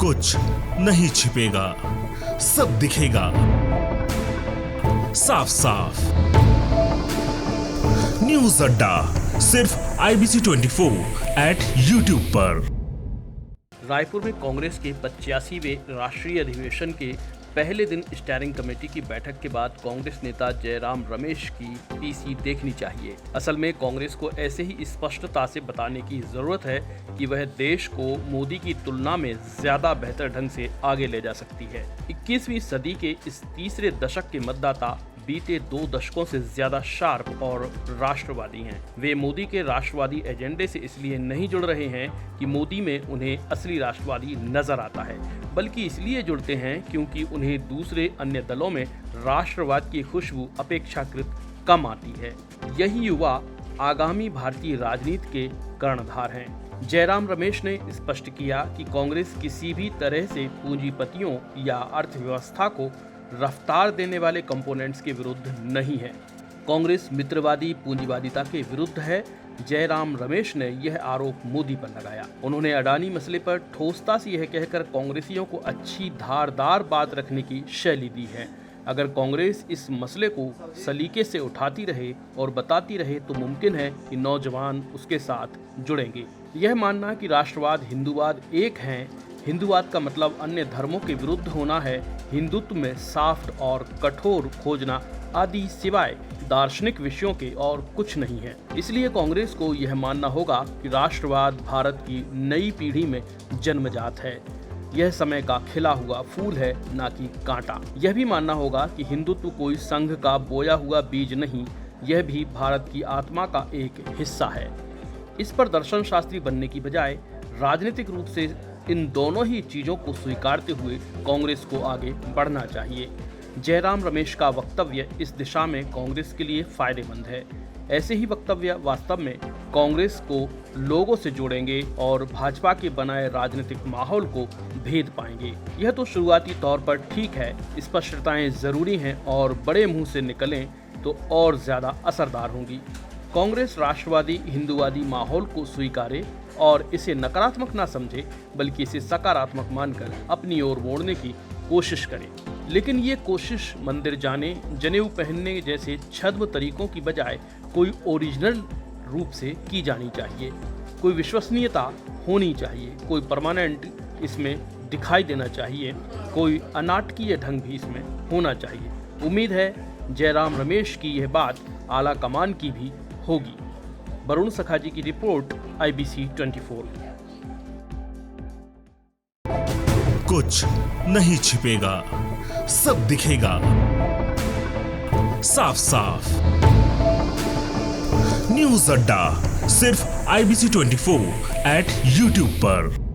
कुछ नहीं छिपेगा, सब दिखेगा साफ साफ। न्यूज अड्डा सिर्फ IBC 24 एट YouTube पर। रायपुर में कांग्रेस के 85वें राष्ट्रीय अधिवेशन के पहले दिन स्टीयरिंग कमेटी की बैठक के बाद कांग्रेस नेता जयराम रमेश की पीसी देखनी चाहिए। असल में कांग्रेस को ऐसे ही स्पष्टता से बताने की जरूरत है कि वह देश को मोदी की तुलना में ज्यादा बेहतर ढंग से आगे ले जा सकती है। 21वीं सदी के इस तीसरे दशक के मतदाता बीते 2 दशकों से ज्यादा शार्प और राष्ट्रवादी हैं। वे मोदी के राष्ट्रवादी एजेंडे से इसलिए नहीं जुड़ रहे हैं कि मोदी में उन्हें असली राष्ट्रवादी नजर आता है, बल्कि इसलिए जुड़ते हैं क्योंकि उन्हें दूसरे अन्य दलों में राष्ट्रवाद की खुशबू अपेक्षाकृत कम आती है। यही युवा आगामी भारतीय राजनीति के कर्णधार हैं। जयराम रमेश ने स्पष्ट किया कि कांग्रेस किसी भी तरह से पूंजीपतियों या अर्थव्यवस्था को रफ्तार देने वाले कंपोनेंट्स के विरुद्ध नहीं है। कांग्रेस मित्रवादी पूंजीवादिता के विरुद्ध है। जयराम रमेश ने यह आरोप मोदी पर लगाया। उन्होंने अडानी मसले पर ठोसता से यह कहकर कांग्रेसियों को अच्छी धारदार बात रखने की शैली दी है। अगर कांग्रेस इस मसले को सलीके से उठाती रहे और बताती रहे तो मुमकिन है कि नौजवान उसके साथ जुड़ेंगे। यह मानना कि राष्ट्रवाद हिंदूवाद एक हैं, हिंदूवाद का मतलब अन्य धर्मों के विरुद्ध होना है, हिंदुत्व में सॉफ्ट और कठोर खोजना आदि सिवाय दार्शनिक विषयों के और कुछ नहीं है। इसलिए कांग्रेस को यह मानना होगा कि राष्ट्रवाद भारत की नई पीढ़ी में जन्मजात है। यह समय का खिला हुआ फूल है, ना कि कांटा। यह भी मानना होगा कि हिंदुत्व कोई संघ का बोया हुआ बीज नहीं, यह भी भारत की आत्मा का एक हिस्सा है। इस पर दर्शन शास्त्री बनने की बजाय राजनीतिक रूप से इन दोनों ही चीजों को स्वीकारते हुए कांग्रेस को आगे बढ़ना चाहिए। जयराम रमेश का वक्तव्य इस दिशा में कांग्रेस के लिए फायदेमंद है। ऐसे ही वक्तव्य वास्तव में कांग्रेस को लोगों से जोड़ेंगे और भाजपा के बनाए राजनीतिक माहौल को भेद पाएंगे। यह तो शुरुआती तौर पर ठीक है, स्पष्टताएं जरूरी हैं और बड़े मुंह से निकलें तो और ज्यादा असरदार होंगी। कांग्रेस राष्ट्रवादी हिंदूवादी माहौल को स्वीकारे और इसे नकारात्मक ना समझे, बल्कि इसे सकारात्मक मानकर अपनी ओर मोड़ने की कोशिश करे। लेकिन ये कोशिश मंदिर जाने, जनेऊ पहनने जैसे छद्म तरीकों की बजाय कोई ओरिजिनल रूप से की जानी चाहिए। कोई विश्वसनीयता होनी चाहिए, कोई परमानेंट इसमें दिखाई देना चाहिए, कोई अनाटकीय ढंग भी इसमें होना चाहिए। उम्मीद है जयराम रमेश की यह बात आला कमान की भी होगी। वरुण सखाजी की रिपोर्ट, IBC 24। कुछ नहीं छिपेगा, सब दिखेगा साफ साफ। न्यूज अड्डा सिर्फ IBC 24 एट YouTube पर।